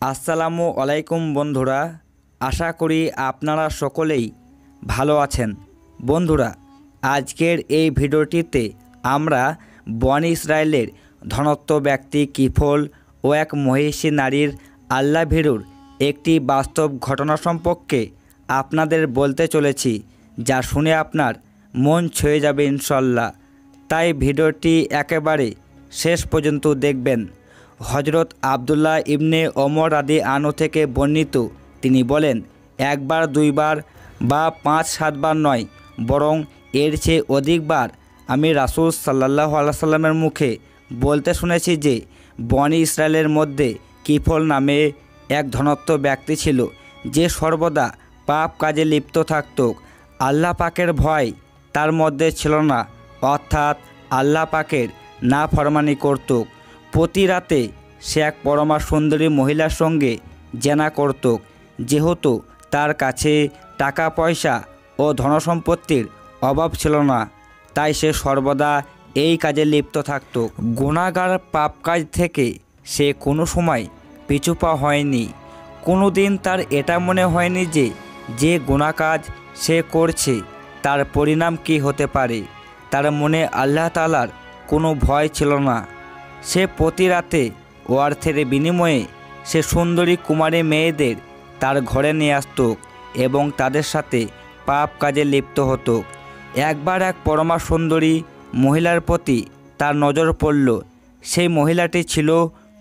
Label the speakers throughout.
Speaker 1: আসসালামু আলাইকুম বন্ধুরা, আশা করি আপনারা সকলেই ভালো আছেন। বন্ধুরা, আজকের এই ভিডিওটিতে আমরা বনী ইসরায়েলের ধনত্ব ব্যক্তি কিফল ও এক মহিষী নারীর আল্লাহ ভীরুর একটি বাস্তব ঘটনা সম্পর্কে আপনাদের বলতে চলেছি, যা শুনে আপনার মন ছুঁয়ে যাবে ইনশাল্লাহ। তাই ভিডিওটি একেবারে শেষ পর্যন্ত দেখবেন। হজরত আবদুল্লাহ ইবনে ওমর রাদিয়াল্লাহু থেকে বর্ণিত, তিনি বলেন, একবার দুইবার বা 5-7 বার নয়, বরং এর চেয়ে অধিকবার আমি রাসূল সাল্লাল্লাহু আলাইহি সাল্লামের মুখে বলতে শুনেছি যে বনী ইসরায়েলের মধ্যে কিফল নামে এক ধনত্ব ব্যক্তি ছিল, যে সর্বদা পাপ কাজে লিপ্ত থাকত। আল্লাহ পাকের ভয় তার মধ্যে ছিল না, অর্থাৎ আল্লাহ পাকের নাফরমানি করত। প্রতি রাতে সে এক পরমা সুন্দরী মহিলার সঙ্গে জেনা করত। যেহেতু তার কাছে টাকা পয়সা ও ধনসম্পত্তির অভাব ছিল না, তাই সে সর্বদা এই কাজে লিপ্ত থাকত। গুনাহগার পাপ কাজ থেকে সে কোনো সময় পিছুপা হয়নি। কোনো দিন তার এটা মনে হয়নি যে যে গুনাহ কাজ সে করছে তার পরিণাম কী হতে পারে। তার মনে আল্লাহ তাআলার কোনো ভয় ছিল না। সে প্রতি রাতে অর্থের বিনিময়ে সে সুন্দরী কুমারী মেয়েদের তার ঘরে নিয়ে আসত এবং তাদের সাথে পাপ কাজে লিপ্ত হতো। একবার এক পরমা সুন্দরী মহিলার প্রতি তার নজর পড়ল। সেই মহিলাটি ছিল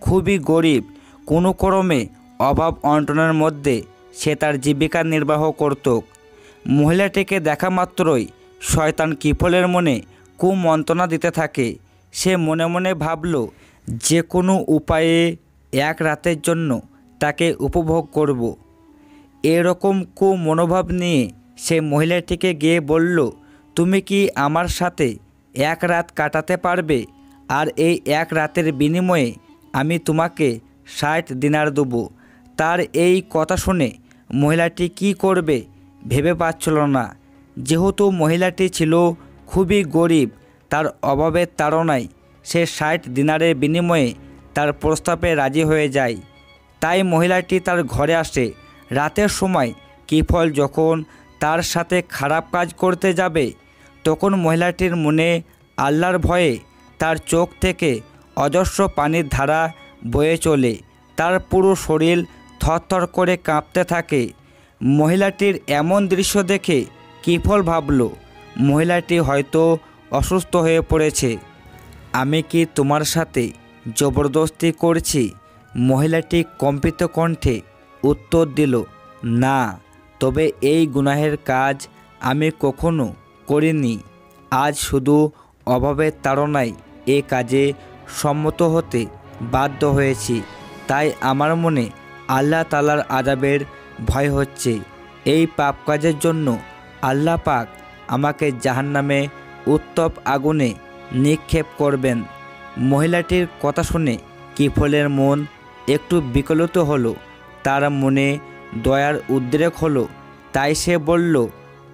Speaker 1: খুবই গরিব। কোনো ক্রমে অভাব অনটনের মধ্যে সে তার জীবিকা নির্বাহ করত। মহিলাটিকে দেখা মাত্রই শয়তান কিফলের মনে কুমন্ত্রণা দিতে থাকে। সে মনে মনে ভাবল, যে কোনো উপায়ে এক রাতের জন্য তাকে উপভোগ করব। এরকম মনোভাব নিয়ে সে মহিলাটিকে গিয়ে বলল, তুমি কি আমার সাথে এক রাত কাটাতে পারবে? আর এই এক রাতের বিনিময়ে আমি তোমাকে 60 দিনার দেব। তার এই কথা শুনে মহিলাটি কি করবে ভেবে পাচ্ছিল না। যেহেতু মহিলাটি ছিল খুবই গরিব, তার অভাবের তাড়নায় সে 60 দিনারের বিনিময়ে তার প্রস্তাবে রাজি হয়ে যায়। তাই মহিলাটি তার ঘরে আসে। রাতের সময় কিফল যখন তার সাথে খারাপ কাজ করতে যাবে, তখন মহিলাটির মনে আল্লাহর ভয়ে তার চোখ থেকে অজস্র পানির ধারা বয়ে চলে। তার পুরো শরীর থরথর করে কাঁপতে থাকে। মহিলাটির এমন দৃশ্য দেখে কিফল ভাবল, মহিলাটি হয়তো অসুস্থ হয়ে পড়েছে। আমি কি তোমার সাথে জবরদস্তি করছি? মহিলাটি কম্পিত কণ্ঠে উত্তর দিল, না, তবে এই গুনাহের কাজ আমি কখনো করিনি। আজ শুধু অভাবের তাড়নায় এ কাজে সম্মত হতে বাধ্য হয়েছি। তাই আমার মনে আল্লাহ তাআলার আযাবের ভয় হচ্ছে। এই পাপ কাজের জন্য আল্লাহ পাক আমাকে জাহান্নামে উত্তপ আগুনে নিক্ষেপ করবেন। মহিলাটির কথা শুনে কিফলের মন একটু বিকলিত হলো। তার মনে দয়ার উদ্রেক হলো। তাই সে বলল,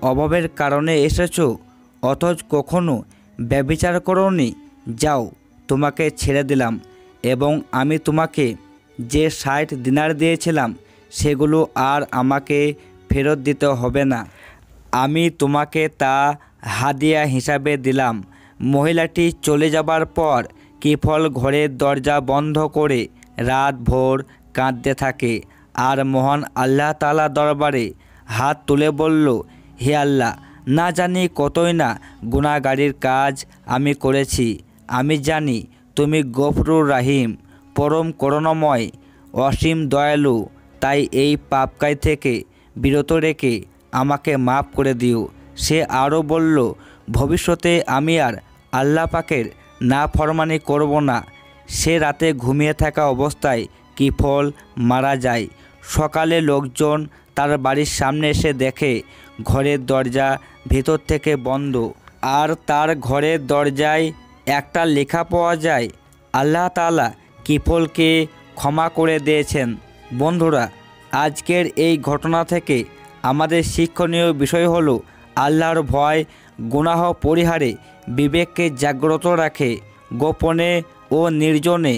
Speaker 1: অভাবের কারণে এসেছো, অথচ কখনো ব্যভিচার করোনি। যাও, তোমাকে ছেড়ে দিলাম এবং আমি তোমাকে যে 60 দিনার দিয়েছিলাম সেগুলো আর আমাকে ফেরত দিতে হবে না। আমি তোমাকে তা হাদিয়া হিসাবে দিলাম। মহিলাটি চলে যাবার পর কিফল ঘরের দরজা বন্ধ করে রাত ভোর কাঁদতে থাকে আর মহান আল্লাহ তাআলা দরবারে হাত তুলে বলল, হে আল্লাহ, না জানি কতই না গুনাহগারির কাজ আমি করেছি। আমি জানি তুমি গফুরুর রাহিম, পরম করুণাময়, অসীম দয়ালু। তাই এই পাপ কাজ থেকে বিরত রেখে আমাকে মাফ করে দিও। সে আরও বলল, ভবিষ্যতে আমি আর আল্লাহ পাকের নাফরমানি করব না। সে রাতে ঘুমিয়ে থাকা অবস্থায় কিফল মারা যায়। সকালে লোকজন তার বাড়ির সামনে এসে দেখে ঘরের দরজা ভেতর থেকে বন্ধ, আর তার ঘরের দরজায় একটা লেখা পাওয়া যায়, আল্লাহ তাআলা কিফলকে ক্ষমা করে দিয়েছেন। বন্ধুরা, আজকের এই ঘটনা থেকে আমাদের শিক্ষণীয় বিষয় হলো, আল্লাহর ভয় গুনাহ পরিহারে বিবেককে জাগ্রত রাখে। গোপনে ও নির্জনে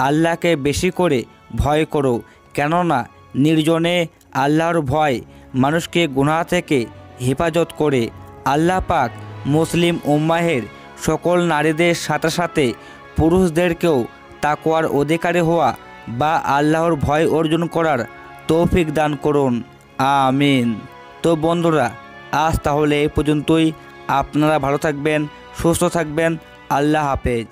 Speaker 1: আল্লাহকে বেশি করে ভয় করো, কেননা নির্জনে আল্লাহর ভয় মানুষকে গুনাহ থেকে হেফাজত করে। আল্লাহ পাক মুসলিম উম্মাহের সকল নারীদের সাথে সাথে পুরুষদেরকেও তাকওয়ার অধিকারী হওয়া বা আল্লাহর ভয় অর্জন করার তৌফিক দান করুন, আমিন। তো বন্ধুরা, আজ তাহলে এই পর্যন্তই। আপনারা ভালো থাকবেন, সুস্থ থাকবেন। আল্লাহ হাফেজ।